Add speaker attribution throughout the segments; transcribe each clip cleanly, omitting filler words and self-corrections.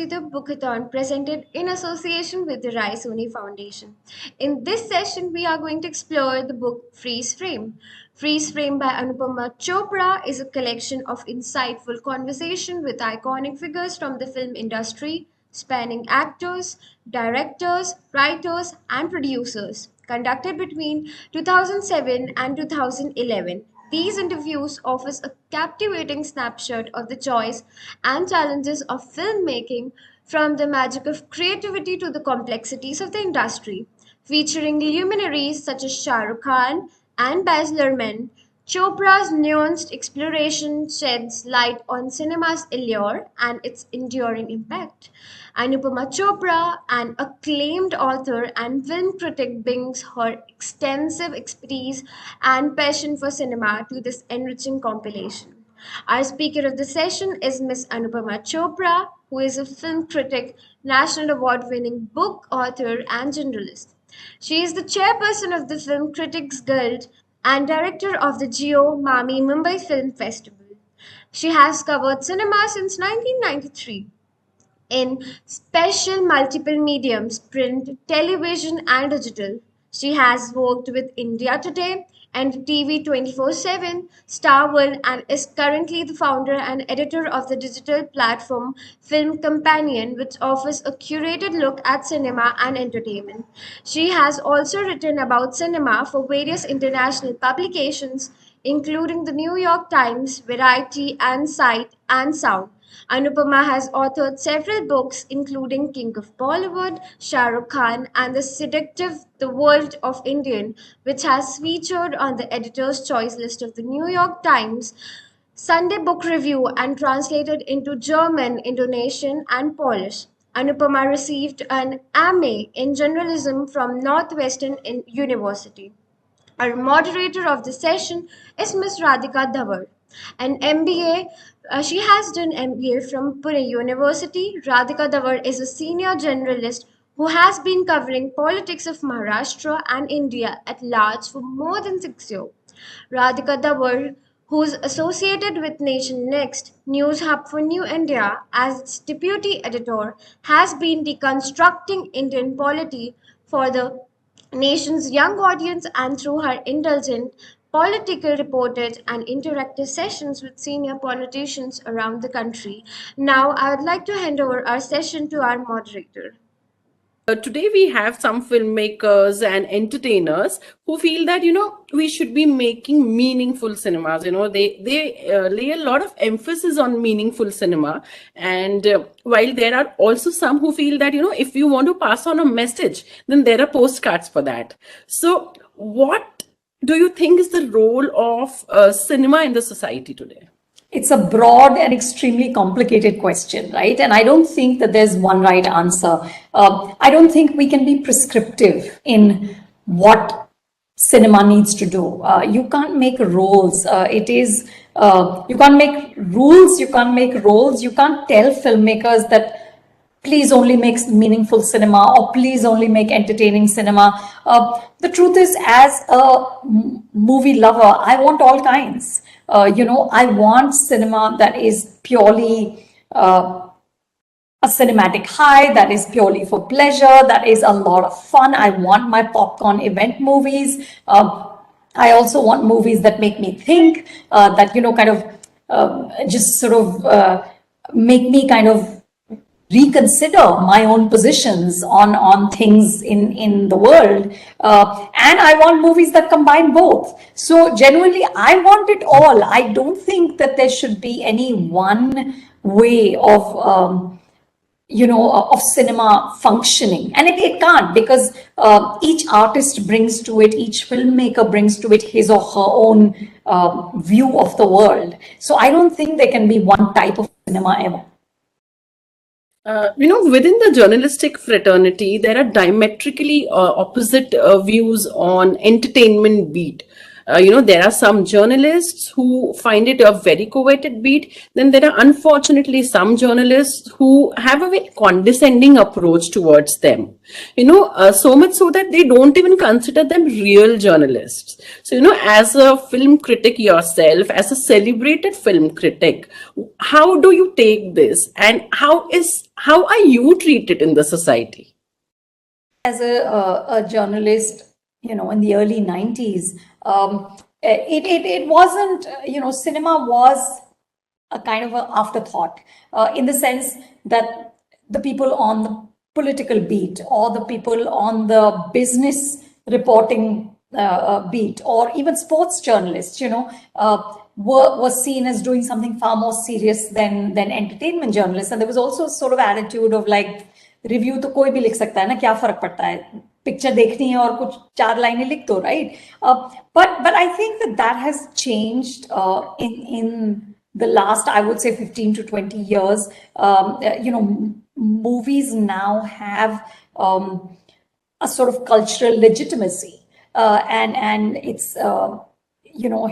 Speaker 1: to the Bookathon presented in association with the Raisoni Foundation. In this session, we are going to explore the book Freeze Frame. Freeze Frame by Anupama Chopra is a collection of insightful conversation with iconic figures from the film industry, spanning actors, directors, writers, and producers, conducted between 2007 and 2011. These interviews offer a captivating snapshot of the joys and challenges of filmmaking, from the magic of creativity to the complexities of the industry. Featuring luminaries such as Shah Rukh Khan and Baz Luhrmann, Chopra's nuanced exploration sheds light on cinema's allure and its enduring impact. Anupama Chopra, an acclaimed author and film critic, brings her extensive expertise and passion for cinema to this enriching compilation. Our speaker of the session is Miss Anupama Chopra, who is a film critic, national award winning book author, and journalist. She is the chairperson of the Film Critics Guild and director of the Geo Mami Mumbai Film Festival. She has covered cinema since 1993 in special multiple mediums print, television, and digital. She has worked with India Today and TV 24/7, Star World, and is currently the founder and editor of the digital platform Film Companion, which offers a curated look at cinema and entertainment. She has also written about cinema for various international publications, including the New York Times, Variety, and Sight and Sound. Anupama has authored several books, including King of Bollywood, Shah Rukh Khan, and the seductive The World of Indian, which has featured on the editor's choice list of the New York Times Sunday Book Review and translated into German, Indonesian, and Polish. Anupama received an MA in journalism from Northwestern University. Our moderator of the session is Ms. Radhika Dhawan, an MBA. She has done MBA from Pune University. Radhika Dhawan is a senior journalist who has been covering politics of Maharashtra and India at large for more than 6 years. Radhika Dhawan, who is associated with Nation Next News Hub for New India as its deputy editor, has been deconstructing Indian polity for the nation's young audience and through her indulgent political reportage and interactive sessions with senior politicians around the country. Now, I would like to hand over our session to our moderator.
Speaker 2: Today we have some filmmakers and entertainers who feel that we should be making meaningful cinemas. They lay a lot of emphasis on meaningful cinema, and while there are also some who feel that if you want to pass on a message, then there are postcards for that. So what do you think is the role of cinema in the society today?
Speaker 3: It's a broad and extremely complicated question, right? And I don't think that there's one right answer. I don't think we can be prescriptive in what cinema needs to do. You can't make rules. You can't make rules. You can't make roles. You can't tell filmmakers that please only make meaningful cinema or please only make entertaining cinema. The truth is, as a movie lover, I want all kinds. I want cinema that is purely a cinematic high, that is purely for pleasure, that is a lot of fun. I want my popcorn event movies. I also want movies that make me think, that, just sort of make me kind of reconsider my own positions on things in the world, and I want movies that combine both. So genuinely, I want it all. I don't think that there should be any one way of of cinema functioning, and it can't, because each artist brings to it, each filmmaker brings to it his or her own view of the world. So I don't think there can be one type of cinema ever.
Speaker 2: Within the journalistic fraternity, there are diametrically opposite views on entertainment beat. There are some journalists who find it a very coveted beat. Then there are unfortunately some journalists who have a very condescending approach towards them. So much so that they don't even consider them real journalists. So, as a film critic yourself, as a celebrated film critic, how do you take this, and how are you treated in the society?
Speaker 3: As a journalist, in the early 90s, it wasn't, cinema was a kind of an afterthought, in the sense that the people on the political beat or the people on the business reporting beat, or even sports journalists, were seen as doing something far more serious than entertainment journalists. And there was also sort of attitude of like, review तो कोई भी लिख सकता है ना, क्या फर्क पड़ता है, पिक्चर देखनी है और कुछ 4 लाइनें लिख दो, right? But I think that has changed in the last, I would say, 15 to 20 years. Movies now have a sort of cultural legitimacy, and it's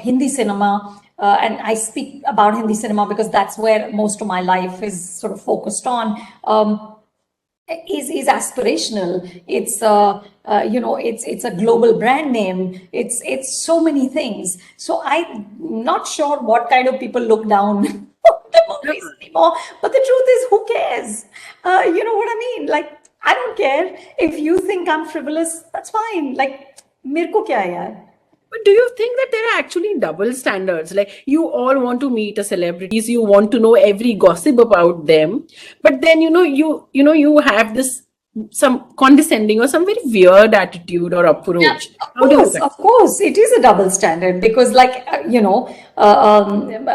Speaker 3: Hindi cinema. And I speak about Hindi cinema because that's where most of my life is sort of focused on. Is aspirational. It's it's a global brand name. It's so many things. So I'm not sure what kind of people look down on the movies anymore. But the truth is, who cares? You know what I mean? Like, I don't care if you think I'm frivolous. That's fine. Like, मेरे को क्या है यार?
Speaker 2: But do you think that there are actually double standards? Like, you all want to meet a celebrities, you want to know every gossip about them, but then you have this some condescending or some very weird attitude or approach.
Speaker 3: Yeah, of course, it is a double standard because, like,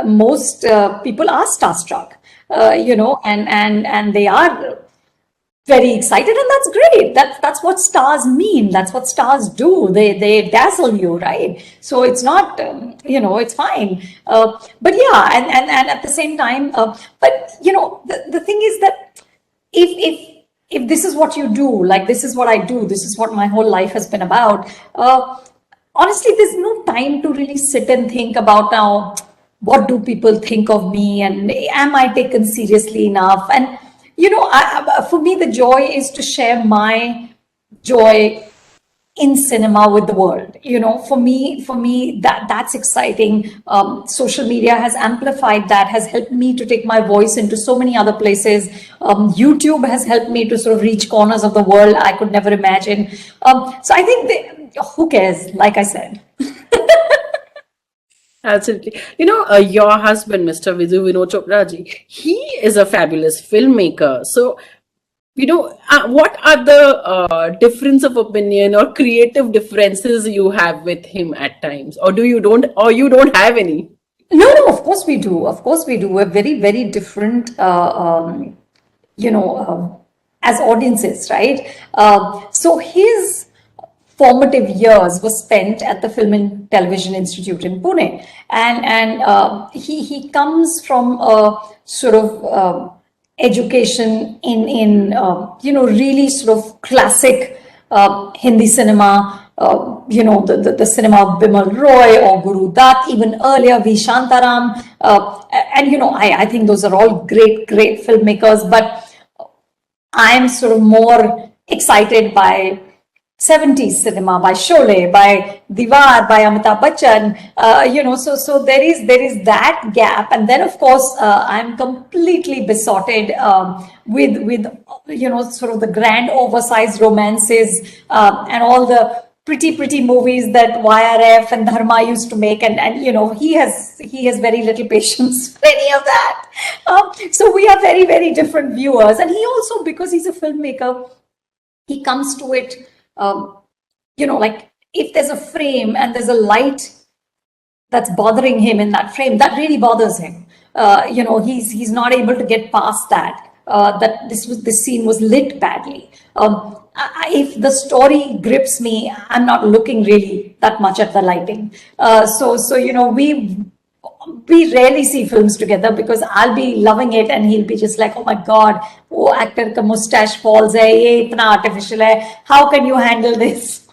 Speaker 3: most people are starstruck, and they are very excited, and that's great. That's what stars mean. That's what stars do. They dazzle you, right? So it's not, it's fine. But yeah, and at the same time, but the thing is that if this is what you do, like this is what I do, this is what my whole life has been about. Honestly, there's no time to really sit and think about now, what do people think of me, and am I taken seriously enough? And for me, the joy is to share my joy in cinema with the world. For me, that's exciting. Social media has amplified that, has helped me to take my voice into so many other places. YouTube has helped me to sort of reach corners of the world I could never imagine. So I think who cares? Like I said.
Speaker 2: Absolutely. Your husband, Mr. Vinod Chopra ji, he is a fabulous filmmaker. So, what are the difference of opinion or creative differences you have with him at times, or you don't have any?
Speaker 3: No, of course we do. Of course we do. We're very, very different, as audiences, right? So his formative years were spent at the Film and Television Institute in Pune, and he comes from a sort of education in really sort of classic Hindi cinema. The cinema of Bimal Roy or Guru Dutt, even earlier V. Shantaram, and I think those are all great filmmakers. But I'm sort of more excited by 70s cinema, by Sholay, by Diwar, by Amitabh Bachchan, so there is that gap. And then, of course, I'm completely besotted with sort of the grand oversized romances and all the pretty movies that YRF and Dharma used to make, and he has very little patience for any of that. So we are very, very different viewers. And he also, because he's a filmmaker, he comes to it, like if there's a frame and there's a light that's bothering him in that frame, that really bothers him. He's not able to get past that. That this scene was lit badly. If the story grips me, I'm not looking really that much at the lighting. So we rarely see films together because I'll be loving it and he'll be just like, oh my God, actor ka mustache falls hai, ye itna artificial hai. How can you handle this?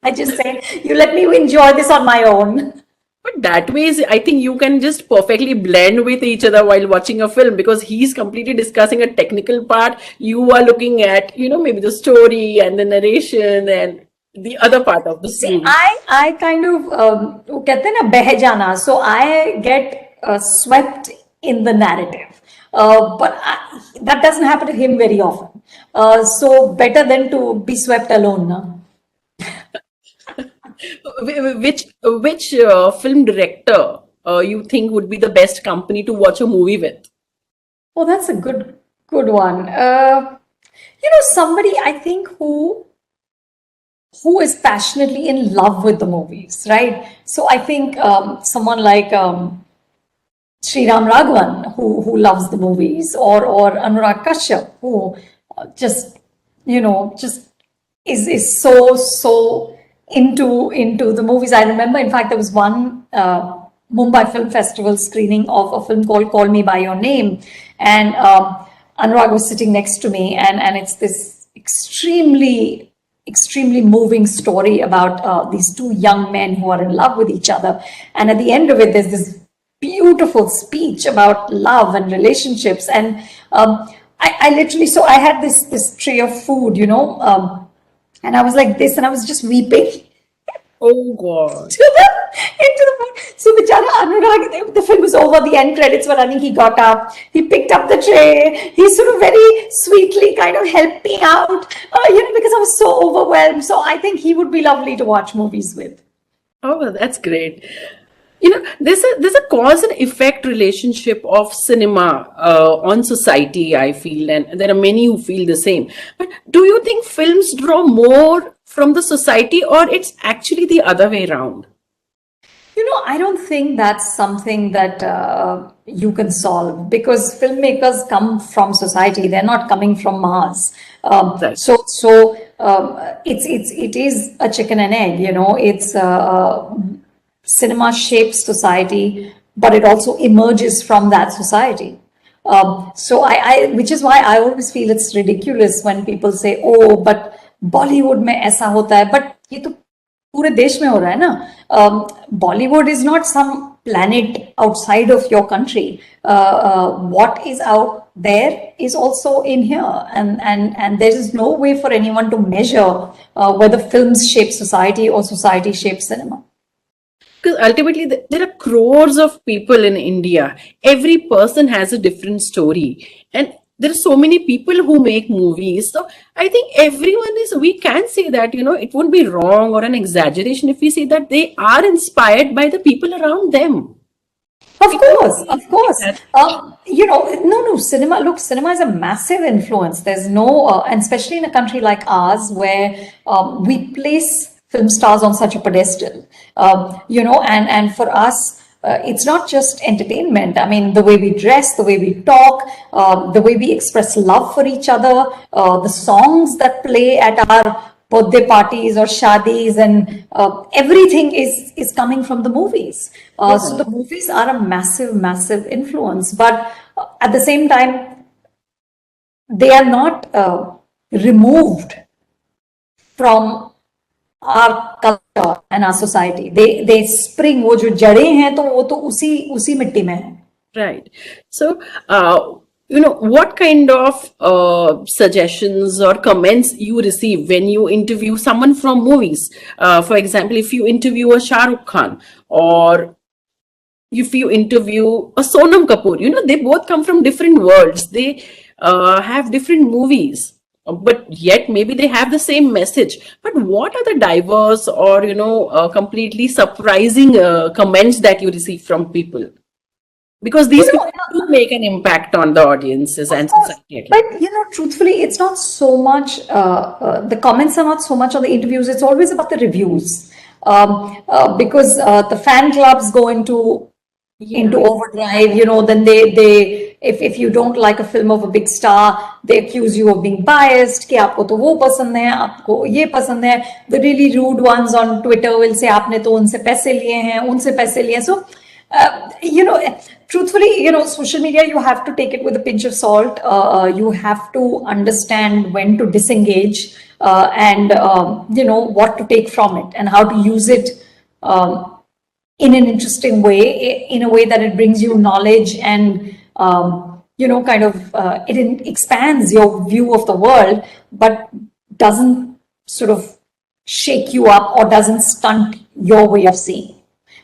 Speaker 3: I just say, you let me enjoy this on my own.
Speaker 2: But that way, I think you can just perfectly blend with each other while watching a film because he's completely discussing a technical part. You are looking at, maybe the story and the narration and the other part of the
Speaker 3: See,
Speaker 2: film.
Speaker 3: I kind of, वो कहते हैं ना बह जाना, so I get swept in the narrative. But that doesn't happen to him very often. So better than to be swept alone, na?
Speaker 2: Which film director you think would be the best company to watch a movie with?
Speaker 3: Oh, that's a good one. Somebody I think who is passionately in love with the movies, right? So I think someone like Sriram Raghavan, who loves the movies, or Anurag Kashyap, who just just is so into the movies. I remember, in fact, there was one Mumbai Film Festival screening of a film called Call Me by Your Name, and Anurag was sitting next to me, and it's this extremely moving story about these two young men who are in love with each other, and at the end of it, there's this beautiful speech about love and relationships, and I literally, so I had this tray of food, and I was like this, and I was just weeping
Speaker 2: Oh God.
Speaker 3: into the food. So Bichara Anurag, the film was over, the end credits were running, he got up, he picked up the tray, he sort of very sweetly kind of helped me out, because I was so overwhelmed. So I think he would be lovely to watch movies with.
Speaker 2: Oh, well, that's great. There's a cause and effect relationship of cinema on society, I feel, and there are many who feel the same. But do you think films draw more from the society, or it's actually the other way around?
Speaker 3: I don't think that's something that you can solve, because filmmakers come from society. They're not coming from Mars.
Speaker 2: Right.
Speaker 3: It is a chicken and egg. It's cinema shapes society, but it also emerges from that society. Which is why I always feel it's ridiculous when people say, "Oh, but Bollywood में ऐसा होता है," but ये तो पूरे देश में हो रहा है ना. Bollywood is not some planet outside of your country. What is out there is also in here, and there is no way for anyone to measure whether films shape society or society shapes cinema.
Speaker 2: Because ultimately, there are crores of people in India. Every person has a different story. And there are so many people who make movies. So I think we can say that, it won't be wrong or an exaggeration if we say that they are inspired by the people around them.
Speaker 3: Of course. Cinema is a massive influence. There's no, and especially in a country like ours where we place film stars on such a pedestal, and for us, it's not just entertainment. I mean, the way we dress, the way we talk, the way we express love for each other, the songs that play at our birthday parties or shadis, and everything is coming from the movies. So the movies are a massive influence, but at the same time, they are not removed from our culture and our society. They spring, वो जो जड़ें हैं तो वो तो उसी मिट्टी में है.
Speaker 2: Right. So, what kind of suggestions or comments you receive when you interview someone from movies? For example, if you interview a Shah Rukh Khan, or if you interview a Sonam Kapoor, they both come from different worlds. They have different movies. But yet maybe they have the same message. But what are the diverse or completely surprising comments that you receive from people? Because these people do make an impact on the audiences and society.
Speaker 3: But truthfully, it's not so much. The comments are not so much on the interviews. It's always about the reviews, because the fan clubs go into overdrive. Then they if you don't like a film of a big star, they accuse you of being biased. कि आपको तो वो पसंद है, आपको ये पसंद है. The really rude ones on Twitter will say आपने तो उनसे पैसे लिए हैं, उनसे पैसे लिए. So, truthfully, truthfully, social media, you have to take it with a pinch of salt. You have to understand when to disengage, and what to take from it and how to use it in an interesting way, in a way that it brings you knowledge and kind of it expands your view of the world, but doesn't sort of shake you up or doesn't stunt your way of seeing,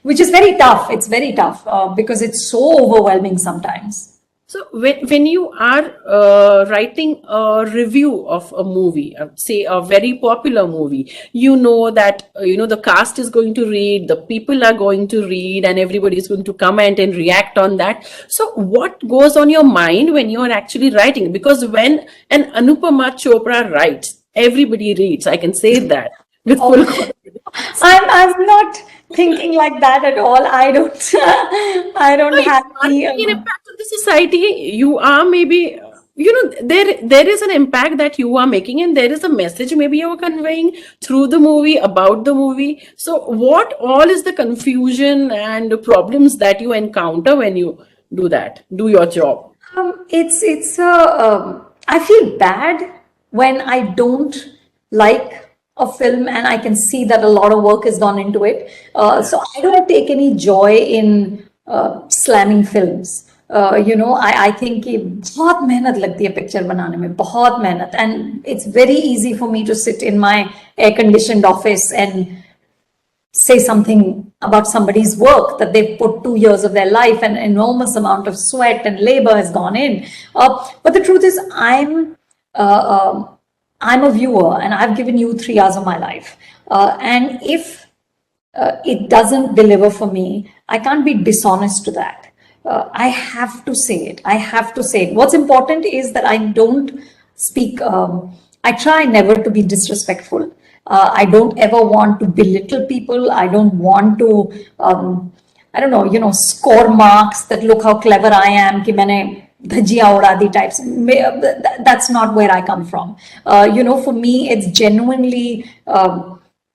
Speaker 3: which is very tough. It's very tough because it's so overwhelming sometimes.
Speaker 2: So when you are writing a review of a movie, say a very popular movie, you know that the cast is going to read, the people are going to read, and everybody is going to comment and react on that. So what goes on your mind when you are actually writing? Because when an Anupama Chopra writes, everybody reads. I can say that with full confidence.
Speaker 3: I'm not thinking like that at all. I don't I don't
Speaker 2: It's
Speaker 3: have
Speaker 2: not
Speaker 3: the
Speaker 2: making an impact on the society. You are maybe, there is an impact that you are making, and there is a message maybe you're conveying through the movie, about the movie. So what all is the confusion and problems that you encounter when you do your job?
Speaker 3: I feel bad when I don't like a film and I can see that a lot of work has gone into it. So I don't take any joy in slamming films. I think कि बहुत मेहनत लगती है picture बनाने में, बहुत मेहनत, and it's very easy for me to sit in my air conditioned office and say something about somebody's work that they've put 2 years of their life and enormous amount of sweat and labor has gone in. But the truth is, I'm a viewer and I've given you 3 hours of my life. And if it doesn't deliver for me, I can't be dishonest to that. I have to say it. I have to say it. What's important is that I don't speak, I try never to be disrespectful. I don't ever want to belittle people. I don't want to, I don't know, score marks that look how clever I am, ki maine dhajiya uda di types. That's not where I come from. For me, it's genuinely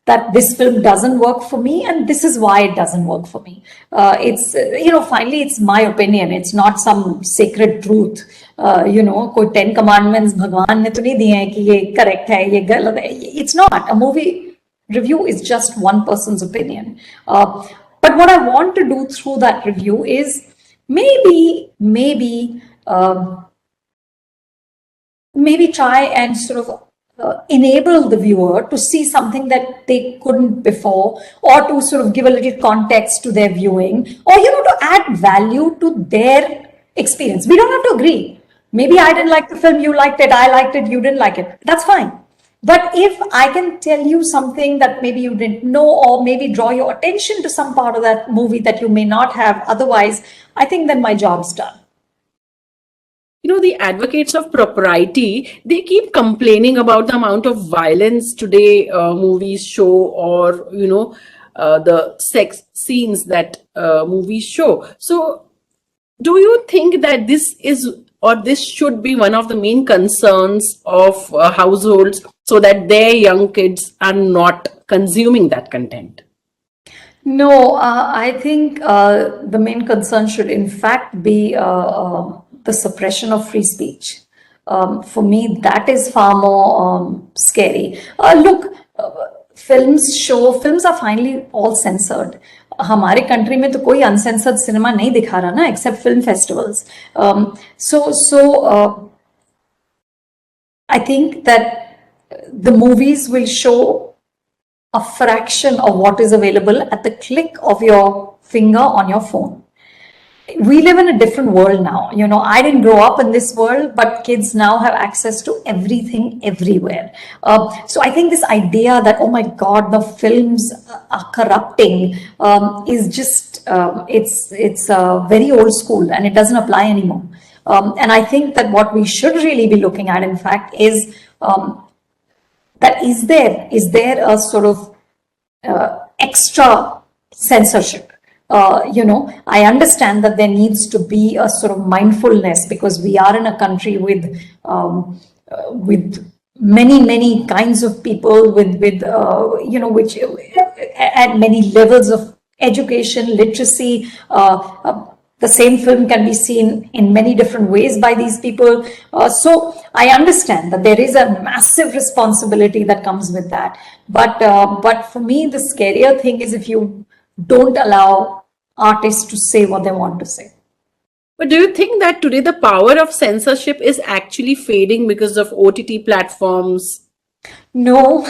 Speaker 3: that this film doesn't work for me, and this is why it doesn't work for me. Finally, it's my opinion. It's not some sacred truth. कोई 10 commandments भगवान ने तो नहीं दिए हैं कि ये correct है, ये गलत है. It's not. A movie review is just one person's opinion. But what I want to do through that review is maybe try and sort of enable the viewer to see something that they couldn't before, or to sort of give a little context to their viewing, or to add value to their experience. We don't have to agree. Maybe I didn't like the film, you liked it, I liked it, you didn't like it. That's fine. But if I can tell you something that maybe you didn't know, or maybe draw your attention to some part of that movie that you may not have otherwise, I think then my job's done.
Speaker 2: The advocates of propriety, they keep complaining about the amount of violence today movies show, or, the sex scenes that movies show. So do you think that this should be one of the main concerns of households, so that their young kids are not consuming that content?
Speaker 3: No, I think the main concern should in fact be the suppression of free speech. For me, that is far more scary. Look, films are finally all censored. हमारे country में तो कोई uncensored cinema नहीं दिखा रहा ना, except film festivals. So I think that the movies will show a fraction of what is available at the click of your finger on your phone. We live in a different world now. I didn't grow up in this world, but kids now have access to everything everywhere. So I think this idea that, oh my God, the films are corrupting is just, it's very old school, and it doesn't apply anymore. And I think that what we should really be looking at, in fact, is that is there a sort of extra censorship? I understand that there needs to be a sort of mindfulness, because we are in a country with many kinds of people, with which at many levels of education, literacy. the same film can be seen in many different ways by these people. So I understand that there is a massive responsibility that comes with that. But for me, the scarier thing is if you don't allow artists to say what they want to say.
Speaker 2: But do you think that today the power of censorship is actually fading because of OTT platforms?
Speaker 3: No,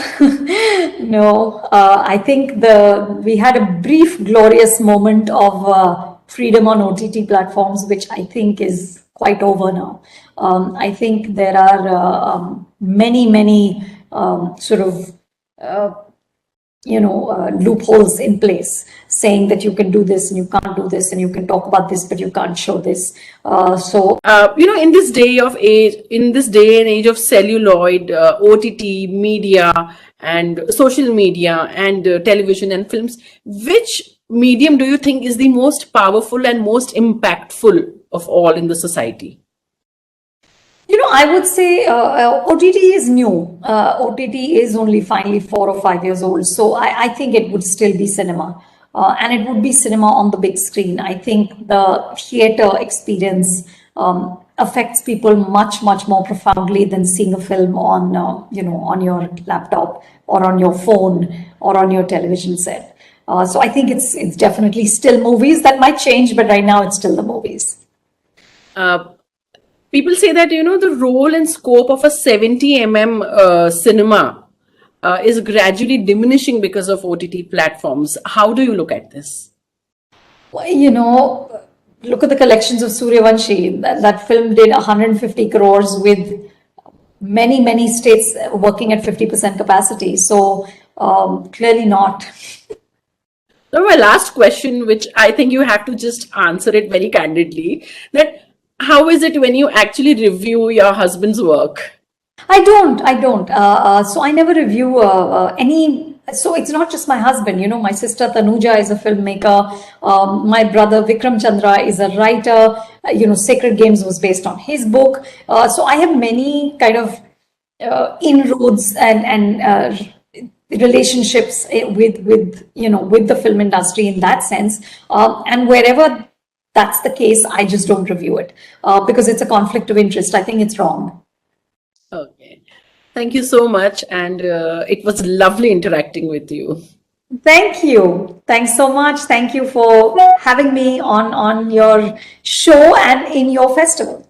Speaker 3: no. I think we had a brief, glorious moment of freedom on OTT platforms, which I think is quite over now. I think there are many, many sort of loopholes in place saying that you can do this and you can't do this and you can talk about this but you can't show this.
Speaker 2: In this day and age of celluloid, OTT media and social media and television and films, which medium do you think is the most powerful and most impactful of all in the society?
Speaker 3: I would say OTT is new. OTT is only finally 4 or 5 years old. So I think it would still be cinema. And it would be cinema on the big screen. I think the theater experience affects people much, much more profoundly than seeing a film on your laptop or on your phone or on your television set. So I think it's definitely still movies. That might change, but right now it's still the movies.
Speaker 2: People say that the role and scope of a 70 cinema is gradually diminishing because of OTT platforms. How do you look at this?
Speaker 3: Well, look at the collections of Suryavanshi. That film did 150 crores with many, many states working at 50% capacity. So clearly not.
Speaker 2: So my last question, which I think you have to just answer it very candidly, that how is it when you actually review your husband's work?
Speaker 3: I don't. So I never review any. So it's not just my husband. My sister Tanuja is a filmmaker. My brother Vikram Chandra is a writer. Sacred Games was based on his book. So I have many kind of inroads and relationships with the film industry in that sense. And wherever that's the case, I just don't review it because it's a conflict of interest. I think it's wrong.
Speaker 2: Okay. Thank you so much. And it was lovely interacting with you.
Speaker 3: Thank you. Thanks so much. Thank you for having me on your show and in your festival.